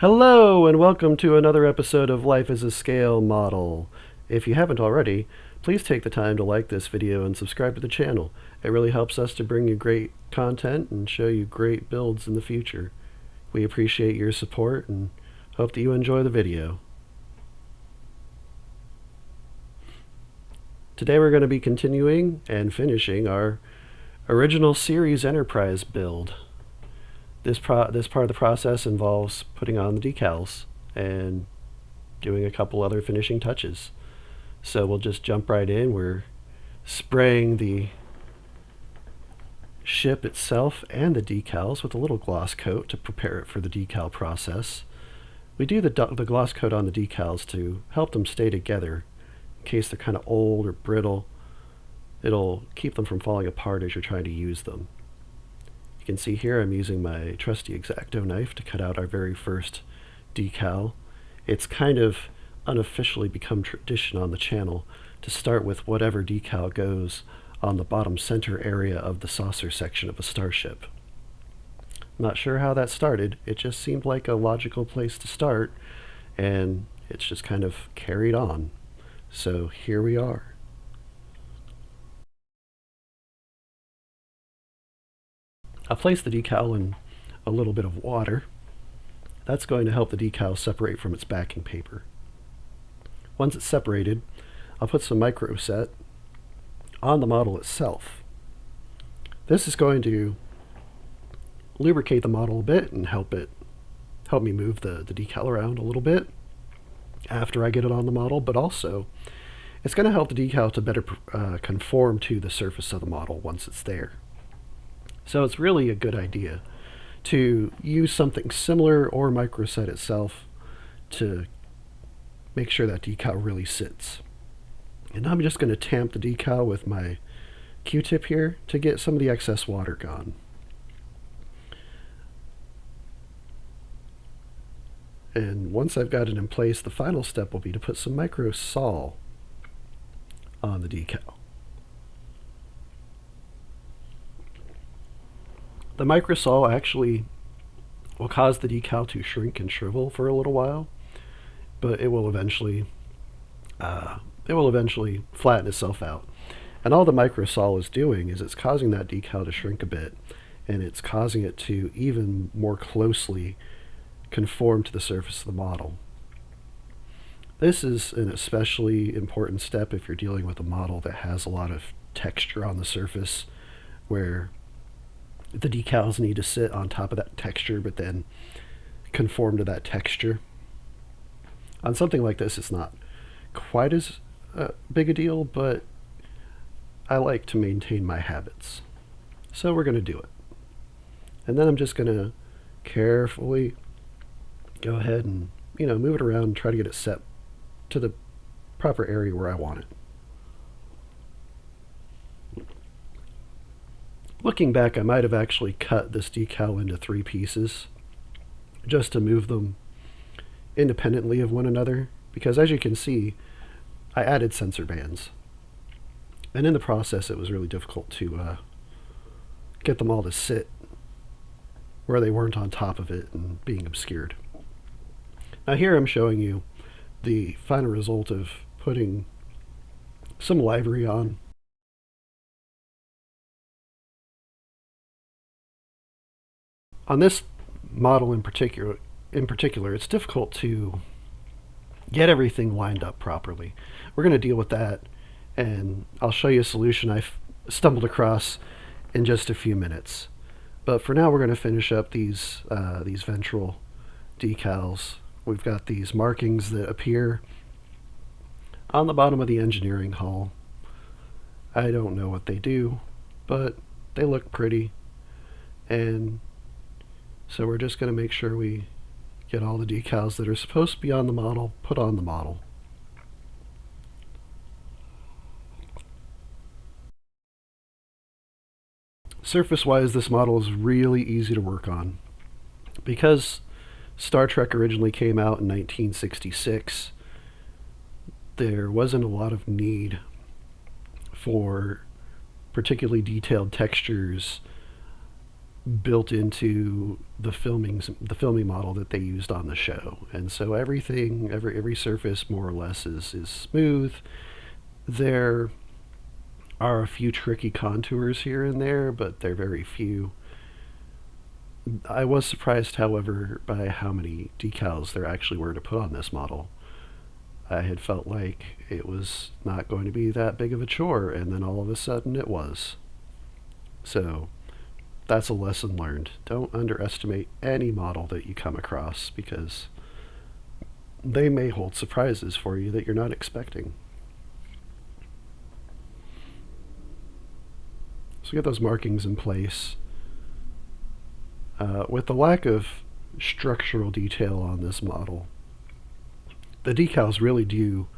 Hello, and welcome to another episode of Life as a Scale Model. If you haven't already, please take the time to like this video and subscribe to the channel. It really helps us to bring you great content and show you great builds in the future. We appreciate your support and hope that you enjoy the video. Today we're going to be continuing and finishing our original series Enterprise build. This part of the process involves putting on the decals and doing a couple other finishing touches. So we'll just jump right in. We're spraying the ship itself and the decals with a little gloss coat to prepare it for the decal process. We do the gloss coat on the decals to help them stay together in case they're kind of old or brittle. It'll keep them from falling apart as you're trying to use them. You can see here I'm using my trusty X-Acto knife to cut out our very first decal. It's kind of unofficially become tradition on the channel to start with whatever decal goes on the bottom center area of the saucer section of a starship. Not sure how that started, it just seemed like a logical place to start, and it's just kind of carried on. So here we are. I'll place the decal in a little bit of water. That's going to help the decal separate from its backing paper. Once it's separated, I'll put some microset on the model itself. This is going to lubricate the model a bit and help me move the decal around a little bit after I get it on the model, but also it's going to help the decal to better conform to the surface of the model once it's there. So it's really a good idea to use something similar or microset itself to make sure that decal really sits. And I'm just going to tamp the decal with my Q-tip here to get some of the excess water gone. And once I've got it in place, the final step will be to put some micro sol on the decal. The microsol actually will cause the decal to shrink and shrivel for a little while, but it will eventually flatten itself out. And all the microsol is doing is it's causing that decal to shrink a bit, and it's causing it to even more closely conform to the surface of the model. This is an especially important step if you're dealing with a model that has a lot of texture on the surface, where the decals need to sit on top of that texture but then conform to that texture. On something like this, it's not quite as big a deal, but I like to maintain my habits. So we're going to do it. And then I'm just going to carefully go ahead and move it around and try to get it set to the proper area where I want it. Looking back, I might have actually cut this decal into 3 pieces just to move them independently of one another, because as you can see, I added sensor bands. And in the process, it was really difficult to get them all to sit where they weren't on top of it and being obscured. Now here I'm showing you the final result of putting some livery on. On this model in particular, it's difficult to get everything lined up properly. We're going to deal with that, and I'll show you a solution I've stumbled across in just a few minutes. But for now, we're going to finish up these ventral decals. We've got these markings that appear on the bottom of the engineering hull. I don't know what they do, but they look pretty, and so we're just going to make sure we get all the decals that are supposed to be on the model put on the model. Surface-wise, this model is really easy to work on. Because Star Trek originally came out in 1966, there wasn't a lot of need for particularly detailed textures built into the filming model that they used on the show. And so every surface more or less is smooth. There are a few tricky contours here and there, but they're very few. I was surprised, however, by how many decals there actually were to put on this model. I had felt like it was not going to be that big of a chore, and then all of a sudden it was. So that's a lesson learned. Don't underestimate any model that you come across, because they may hold surprises for you that you're not expecting. So get those markings in place. With the lack of structural detail on this model, the decals really do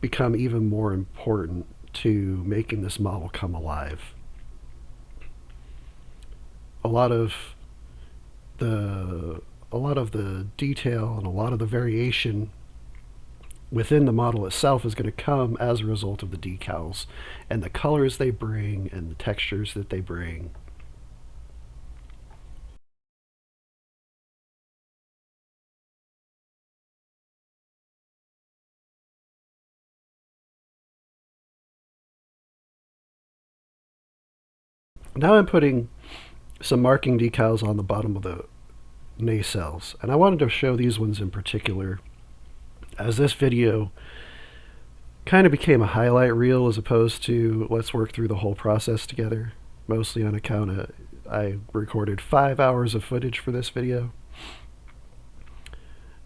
become even more important to making this model come alive. A lot of the detail and a lot of the variation within the model itself is going to come as a result of the decals and the colors they bring and the textures that they bring. Now I'm putting some marking decals on the bottom of the nacelles, and I wanted to show these ones in particular, as this video kind of became a highlight reel as opposed to let's work through the whole process together, mostly on account of I recorded 5 hours of footage for this video.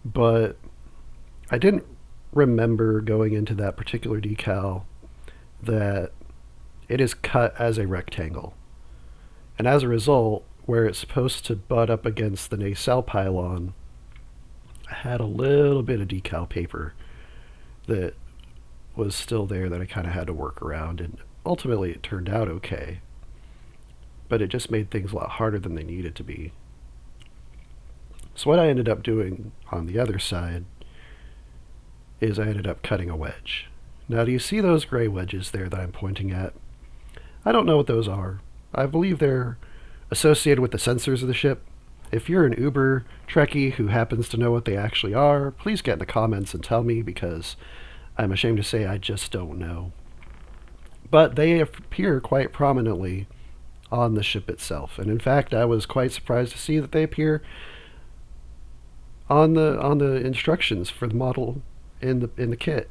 But I didn't remember going into that particular decal that it is cut as a rectangle. And as a result, where it's supposed to butt up against the nacelle pylon, I had a little bit of decal paper that was still there that I kind of had to work around, and ultimately it turned out okay. But it just made things a lot harder than they needed to be. So what I ended up doing on the other side is I ended up cutting a wedge. Now, do you see those gray wedges there that I'm pointing at? I don't know what those are. I believe they're associated with the sensors of the ship. If you're an Uber Trekkie who happens to know what they actually are, please get in the comments and tell me, because I'm ashamed to say I just don't know. But they appear quite prominently on the ship itself. And in fact, I was quite surprised to see that they appear on the instructions for the model in the kit.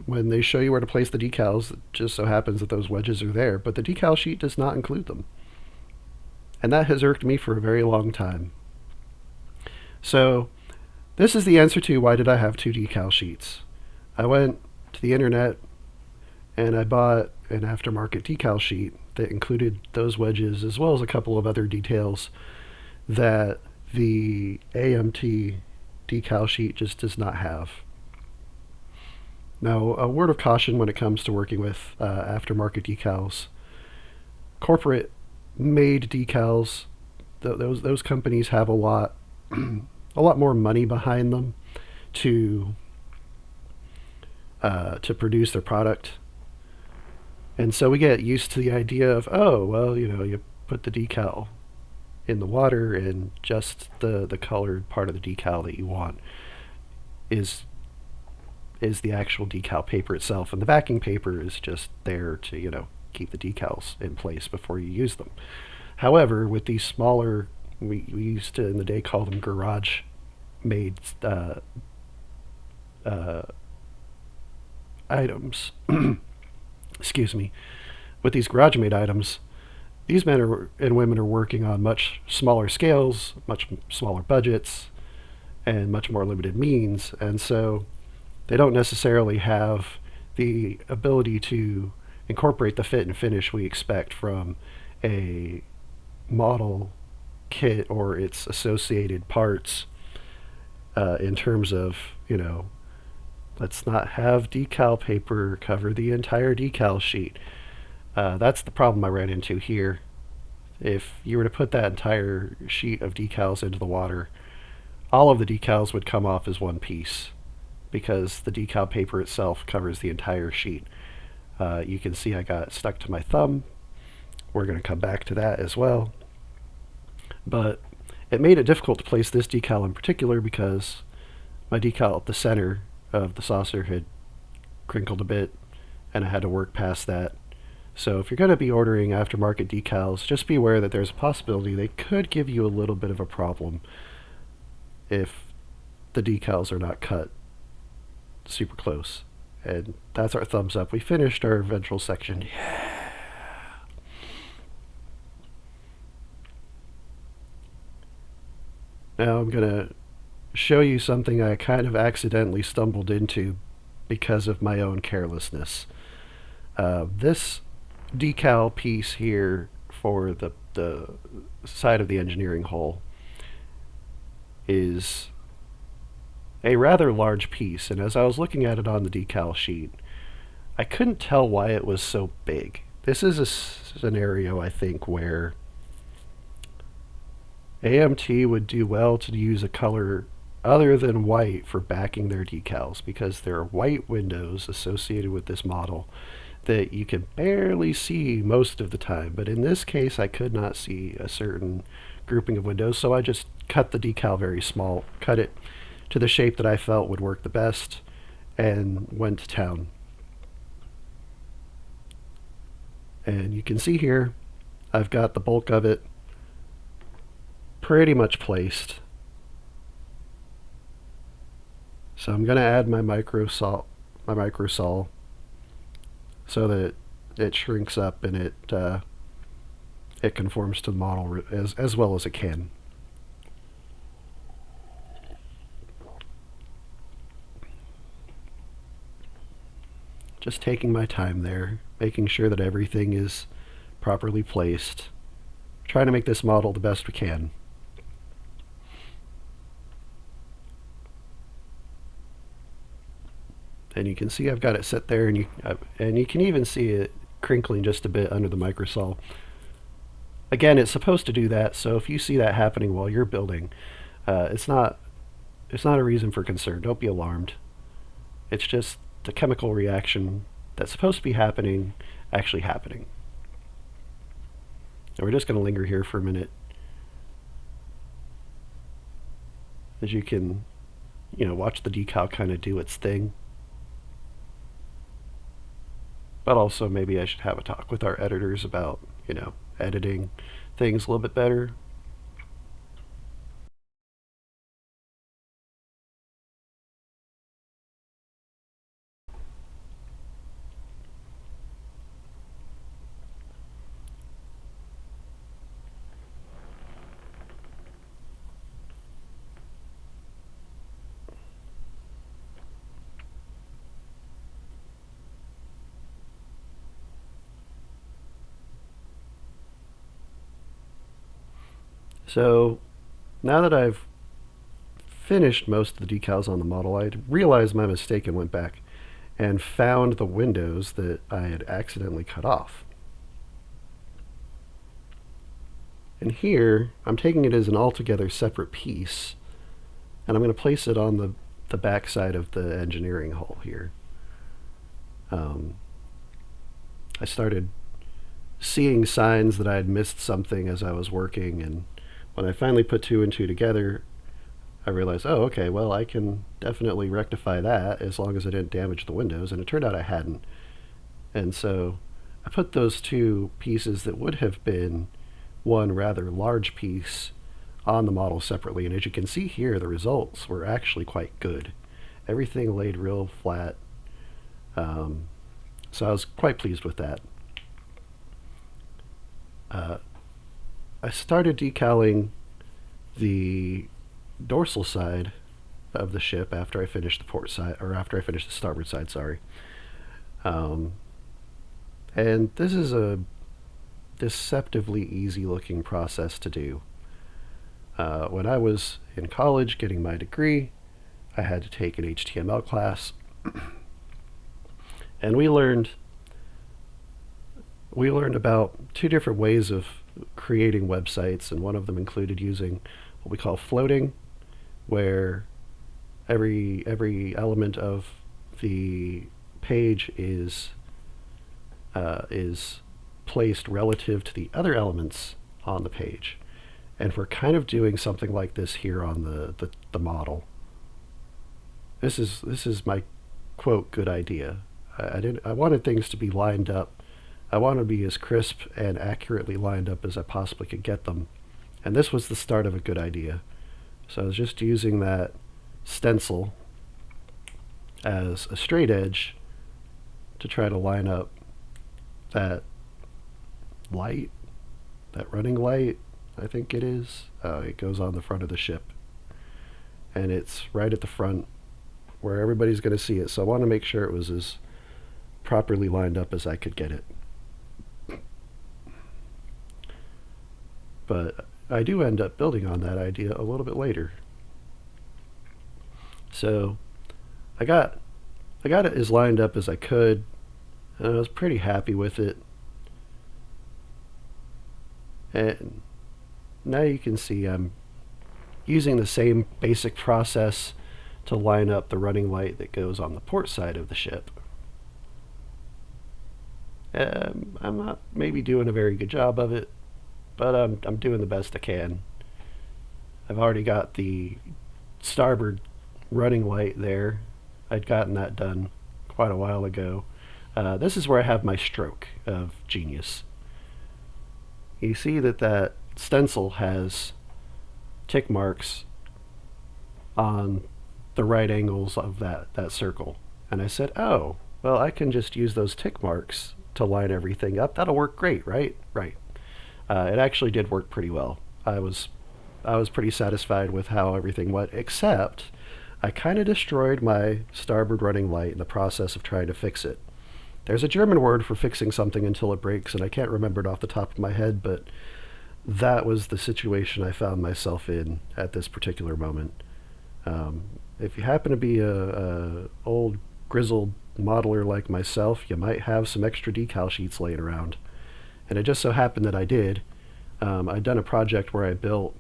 When they show you where to place the decals, it just so happens that those wedges are there, but the decal sheet does not include them. And that has irked me for a very long time. So this is the answer to why did I have 2 decal sheets. I went to the internet and I bought an aftermarket decal sheet that included those wedges as well as a couple of other details that the AMT decal sheet just does not have. Now, a word of caution when it comes to working with aftermarket decals. Corporate made decals, those companies have a lot more money behind them to produce their product. And so we get used to the idea of, oh, well, you put the decal in the water and just the colored part of the decal that you want is the actual decal paper itself, and the backing paper is just there to, keep the decals in place before you use them. However, with these smaller, we used to in the day call them garage made items. Excuse me. With these garage made items, these men and women are working on much smaller scales, much smaller budgets, and much more limited means, and so they don't necessarily have the ability to incorporate the fit and finish we expect from a model kit or its associated parts, in terms of, let's not have decal paper cover the entire decal sheet. That's the problem I ran into here. If you were to put that entire sheet of decals into the water, all of the decals would come off as one piece, because the decal paper itself covers the entire sheet. You can see I got stuck to my thumb, We're going to come back to that as well. But it made it difficult to place this decal in particular because my decal at the center of the saucer had crinkled a bit, and I had to work past that. So if you're going to be ordering aftermarket decals, just be aware that there's a possibility they could give you a little bit of a problem if the decals are not cut super close. And that's our thumbs up. We finished our ventral section. Yeah. Now I'm going to show you something I kind of accidentally stumbled into because of my own carelessness. This decal piece here for the side of the engineering hull is a rather large piece, and as I was looking at it on the decal sheet, I couldn't tell why it was so big. This is a scenario, I think, where AMT would do well to use a color other than white for backing their decals, because there are white windows associated with this model that you can barely see most of the time. But in this case, I could not see a certain grouping of windows, so I just cut the decal very small, cut it to the shape that I felt would work the best, and went to town. And you can see here, I've got the bulk of it pretty much placed. So I'm going to add my microsol so that it shrinks up and it conforms to the model as well as it can. Just taking my time there, making sure that everything is properly placed, trying to make this model the best we can. And you can see I've got it set there, and you can even see it crinkling just a bit under the microsol. Again, it's supposed to do that, so if you see that happening while you're building, it's not a reason for concern. Don't be alarmed. It's just the chemical reaction that's supposed to be happening actually happening. And we're just going to linger here for a minute. As you can, watch the decal kind of do its thing. But also maybe I should have a talk with our editors about, editing things a little bit better. So now that I've finished most of the decals on the model, I realized my mistake and went back and found the windows that I had accidentally cut off. And here, I'm taking it as an altogether separate piece, and I'm going to place it on the back side of the engineering hull here. I started seeing signs that I had missed something as I was working, and when I finally put two and two together, I realized, oh, okay, well, I can definitely rectify that as long as I didn't damage the windows, and it turned out I hadn't. And so I put those two pieces that would have been one rather large piece on the model separately, and as you can see here, the results were actually quite good. Everything laid real flat, so I was quite pleased with that. I started decaling the dorsal side of the ship after I finished the port side, or after I finished the starboard side, sorry. And this is a deceptively easy looking process to do. When I was in college getting my degree, I had to take an HTML class, and we learned about two different ways of creating websites, and one of them included using what we call floating, where every element of the page is placed relative to the other elements on the page. And we're kind of doing something like this here on the model. This is my quote good idea. I wanted things to be lined up. I wanted to be as crisp and accurately lined up as I possibly could get them. And this was the start of a good idea. So I was just using that stencil as a straight edge to try to line up that light, that running light, I think it is. It goes on the front of the ship. And it's right at the front where everybody's going to see it. So I want to make sure it was as properly lined up as I could get it. But I do end up building on that idea a little bit later. So I got it as lined up as I could, and I was pretty happy with it. And now you can see I'm using the same basic process to line up the running light that goes on the port side of the ship. I'm not maybe doing a very good job of it, but I'm doing the best I can. I've already got the starboard running light there. I'd gotten that done quite a while ago. This is where I have my stroke of genius. You see that stencil has tick marks on the right angles of that circle. And I said, oh, well, I can just use those tick marks to line everything up. That'll work great, right? Right. It actually did work pretty well. I was pretty satisfied with how everything went, except I kind of destroyed my starboard running light in the process of trying to fix it. There's a German word for fixing something until it breaks, and I can't remember it off the top of my head, but that was the situation I found myself in at this particular moment. If you happen to be a old grizzled modeler like myself, you might have some extra decal sheets laying around. And it just so happened that I did. I'd done a project where I built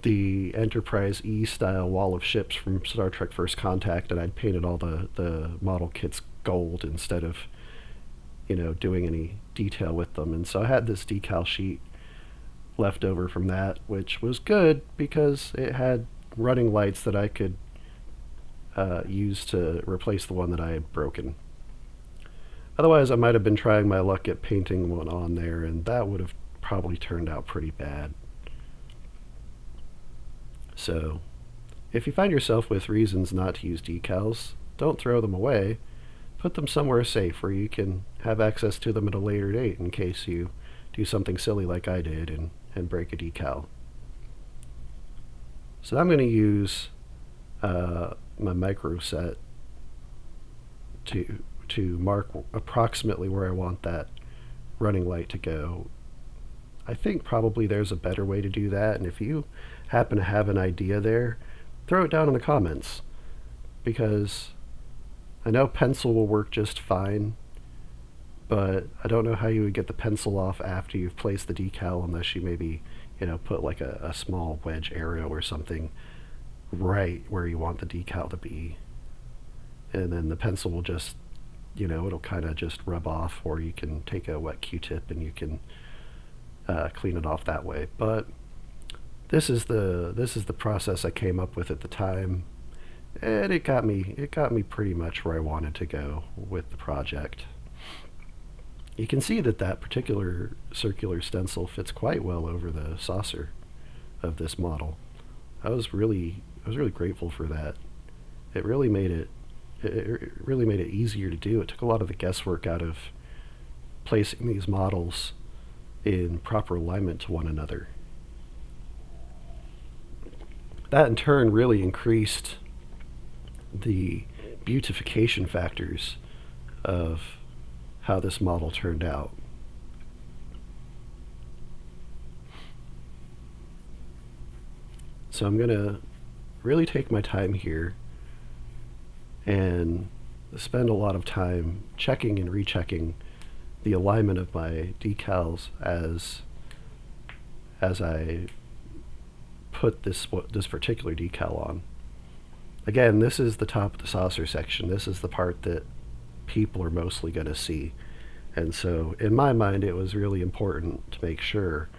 the Enterprise E style wall of ships from Star Trek First Contact, and I'd painted all the model kits gold instead of, doing any detail with them. And so I had this decal sheet left over from that, which was good because it had running lights that I could use to replace the one that I had broken. Otherwise, I might have been trying my luck at painting one on there, and that would have probably turned out pretty bad. So, if you find yourself with reasons not to use decals, don't throw them away. Put them somewhere safe where you can have access to them at a later date in case you do something silly like I did and break a decal. So I'm going to use my micro set to mark approximately where I want that running light to go. I think probably there's a better way to do that, and if you happen to have an idea there, throw it down in the comments, because I know pencil will work just fine, but I don't know how you would get the pencil off after you've placed the decal unless you maybe, put like a small wedge arrow or something right where you want the decal to be. And then the pencil will just, it'll kind of just rub off, or you can take a wet Q-tip and you can clean it off that way. But this is the process I came up with at the time, and it got me pretty much where I wanted to go with the project. You can see that particular circular stencil fits quite well over the saucer of this model. I was really grateful for that. It really made it easier to do. It took a lot of the guesswork out of placing these models in proper alignment to one another. That in turn really increased the beautification factors of how this model turned out. So I'm going to really take my time here and spend a lot of time checking and rechecking the alignment of my decals as I put this particular decal on. Again, this is the top of the saucer section. This is the part that people are mostly going to see. And so in my mind, it was really important to make sure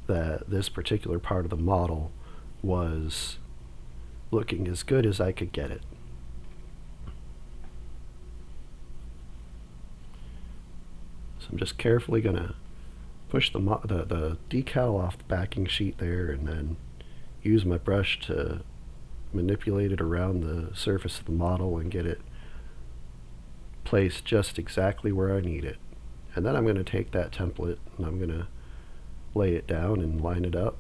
that this particular part of the model was looking as good as I could get it. So I'm just carefully going to push the decal off the backing sheet there, and then use my brush to manipulate it around the surface of the model and get it placed just exactly where I need it. And then I'm going to take that template and I'm going to lay it down and line it up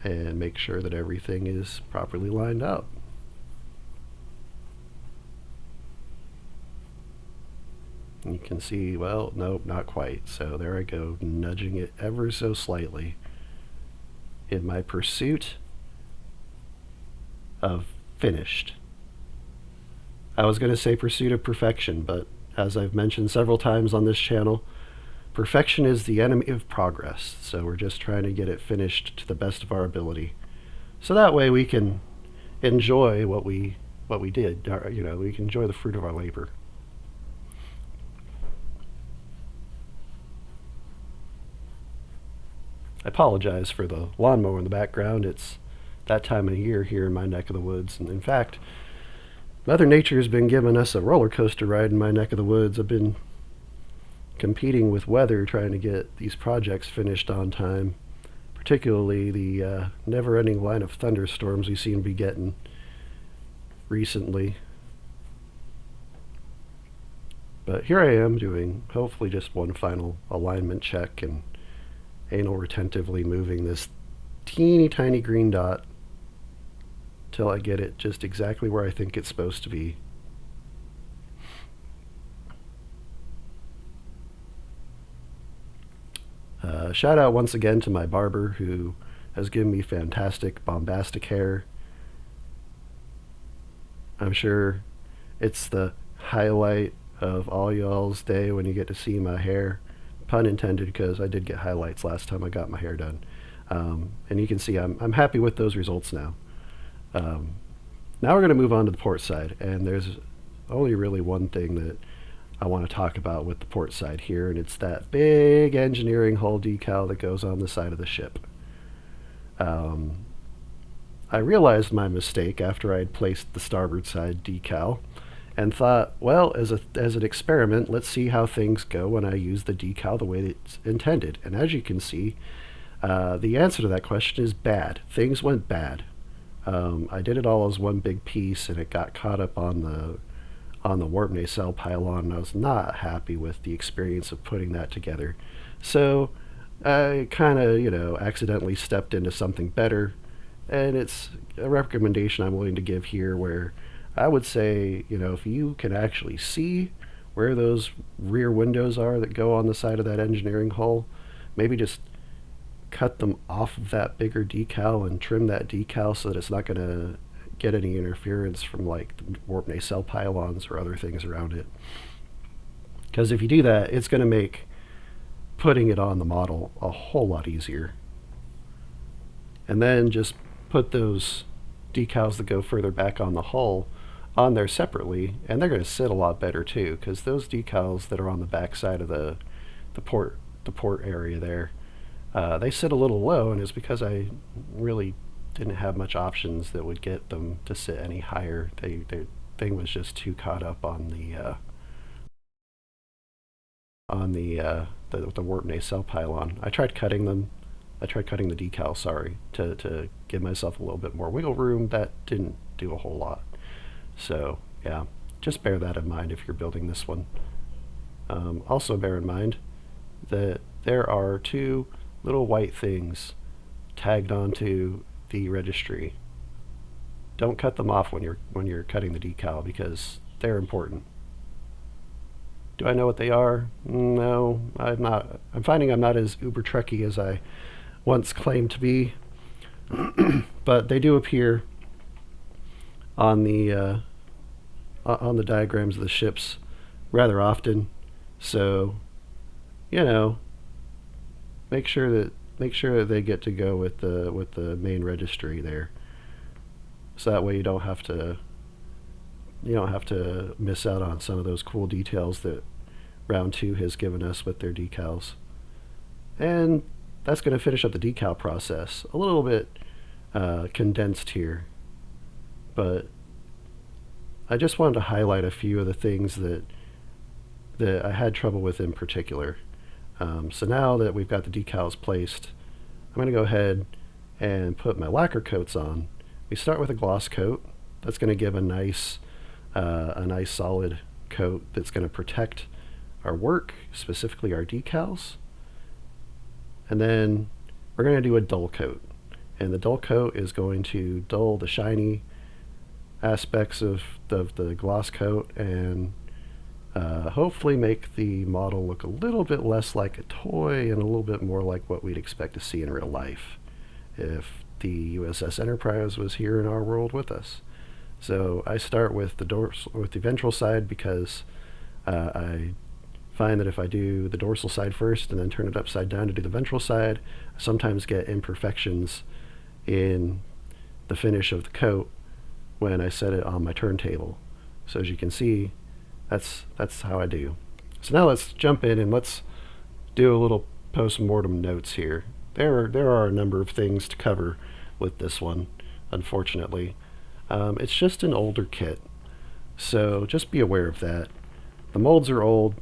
and make sure that everything is properly lined up. And you can see, well, nope, not quite. So there I go, nudging it ever so slightly in my pursuit of finished. I was going to say pursuit of perfection, but as I've mentioned several times on this channel, perfection is the enemy of progress. So we're just trying to get it finished to the best of our ability. So that way we can enjoy what we did. We can enjoy the fruit of our labor. I apologize for the lawnmower in the background. It's that time of year here in my neck of the woods. And in fact, Mother Nature's been giving us a roller coaster ride in my neck of the woods. I've been competing with weather trying to get these projects finished on time, particularly the never-ending line of thunderstorms we seem to be getting recently. But here I am doing hopefully just one final alignment check and anal retentively moving this teeny tiny green dot till I get it just exactly where I think it's supposed to be. Shout out once again to my barber who has given me fantastic bombastic hair. I'm sure it's the highlight of all y'all's day when you get to see my hair. Pun intended, because I did get highlights last time I got my hair done. And you can see I'm happy with those results now. Now we're going to move on to the port side, and there's only really one thing that I want to talk about with the port side here, and it's that big engineering hull decal that goes on the side of the ship. I realized my mistake after I had placed the starboard side decal and thought, well, as an experiment, let's see how things go when I use the decal the way it's intended. And as you can see, the answer to that question is bad. Things went bad. I did it all as one big piece, and it got caught up on the warp nacelle pylon, and I was not happy with the experience of putting that together. So I kind of, accidentally stepped into something better, and it's a recommendation I'm willing to give here, where I would say, if you can actually see where those rear windows are that go on the side of that engineering hull, maybe just cut them off of that bigger decal and trim that decal so that it's not going to get any interference from like the warp nacelle pylons or other things around it. Because if you do that, it's going to make putting it on the model a whole lot easier. And then just put those decals that go further back on the hull on there separately, and they're going to sit a lot better too, because those decals that are on the back side of the port area there, they sit a little low, and it's because I really didn't have much options that would get them to sit any higher. The thing was just too caught up on the warp nacelle pylon. I tried cutting the decal, to give myself a little bit more wiggle room. That didn't do a whole lot. So yeah, just bear that in mind if you're building this one. Also bear in mind that there are two little white things tagged onto the registry. Don't cut them off when you're cutting the decal, because they're important. Do I know what they are? No, I'm not. I'm finding I'm not as uber trekkie as I once claimed to be, but they do appear on the diagrams of the ships rather often. So, make sure that they get to go with the main registry there. So that way you don't have to miss out on some of those cool details that round 2 has given us with their decals. And that's going to finish up the decal process. A little bit condensed here, but I just wanted to highlight a few of the things that I had trouble with in particular. So now that we've got the decals placed, I'm going to go ahead and put my lacquer coats on. We start with a gloss coat. That's going to give a nice solid coat that's going to protect our work, specifically our decals. And then we're going to do a dull coat. And the dull coat is going to dull the shiny aspects of the gloss coat and hopefully make the model look a little bit less like a toy and a little bit more like what we'd expect to see in real life if the USS Enterprise was here in our world with us. So I start with the ventral side because I find that if I do the dorsal side first and then turn it upside down to do the ventral side, I sometimes get imperfections in the finish of the coat when I set it on my turntable. So as you can see, that's how I do. So now let's jump in and let's do a little post-mortem notes here. There are a number of things to cover with this one, unfortunately. It's just an older kit, so just be aware of that. The molds are old,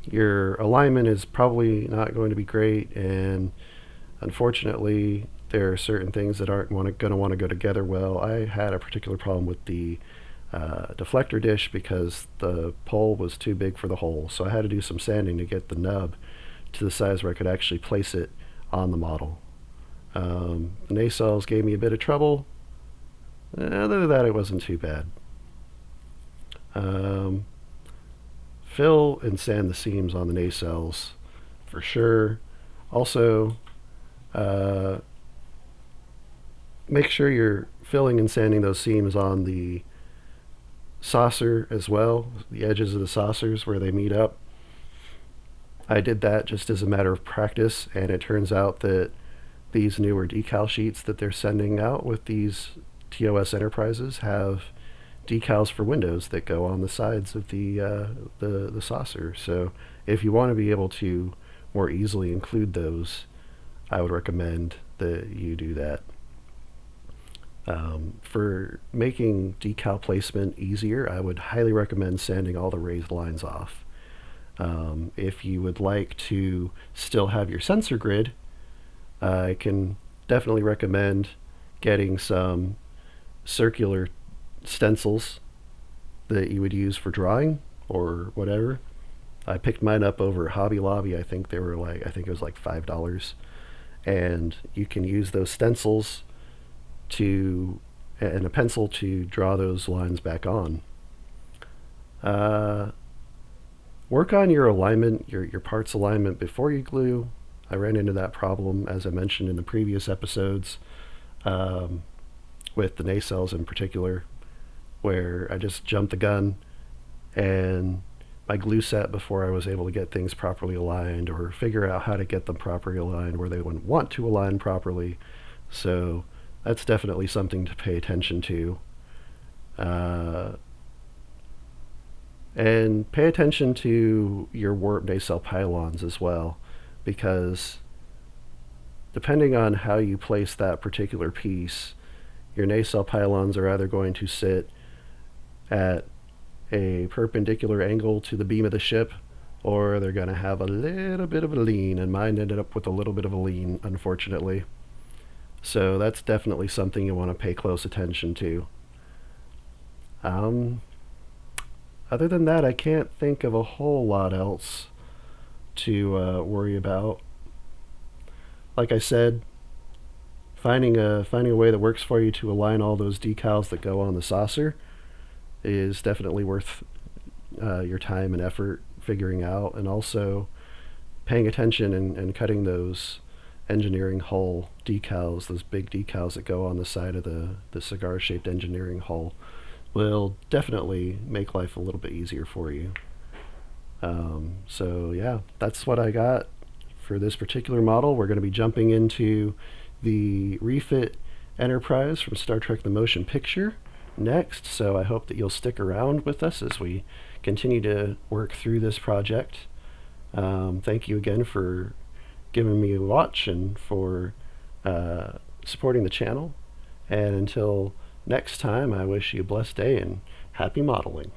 your alignment is probably not going to be great, and unfortunately there are certain things that aren't going to want to go together well. I had a particular problem with the deflector dish because the pole was too big for the hole, so I had to do some sanding to get the nub to the size where I could actually place it on the model. The nacelles gave me a bit of trouble. Other than that, it wasn't too bad. Fill and sand the seams on the nacelles for sure. Also, make sure you're filling and sanding those seams on the saucer as well, the edges of the saucers where they meet up. I did that just as a matter of practice, and it turns out that these newer decal sheets that they're sending out with these TOS Enterprises have decals for windows that go on the sides of the saucer. So if you want to be able to more easily include those, I would recommend that you do that. For making decal placement easier, I would highly recommend sanding all the raised lines off. If you would like to still have your sensor grid, I can definitely recommend getting some circular stencils that you would use for drawing or whatever. I picked mine up over Hobby Lobby. I think it was like $5. And you can use those stencils and a pencil to draw those lines back on. Work on your alignment, your parts alignment before you glue. I ran into that problem, as I mentioned in the previous episodes, with the nacelles in particular, where I just jumped the gun and my glue set before I was able to get things properly aligned or figure out how to get them properly aligned where they wouldn't want to align properly. So that's definitely something to pay attention to. And pay attention to your warp nacelle pylons as well, because depending on how you place that particular piece, your nacelle pylons are either going to sit at a perpendicular angle to the beam of the ship, or they're going to have a little bit of a lean, and mine ended up with a little bit of a lean, unfortunately. So that's definitely something you want to pay close attention to. Other than that, I can't think of a whole lot else to worry about. Like I said, finding a way that works for you to align all those decals that go on the saucer is definitely worth your time and effort figuring out, and also paying attention and cutting those engineering hull decals, those big decals that go on the side of the cigar-shaped engineering hull, will definitely make life a little bit easier for you. So yeah, that's what I got for this particular model. We're going to be jumping into the refit Enterprise from Star Trek The Motion Picture next, so I hope that you'll stick around with us as we continue to work through this project. Thank you again for giving me a watch and for supporting the channel. And until next time, I wish you a blessed day and happy modeling.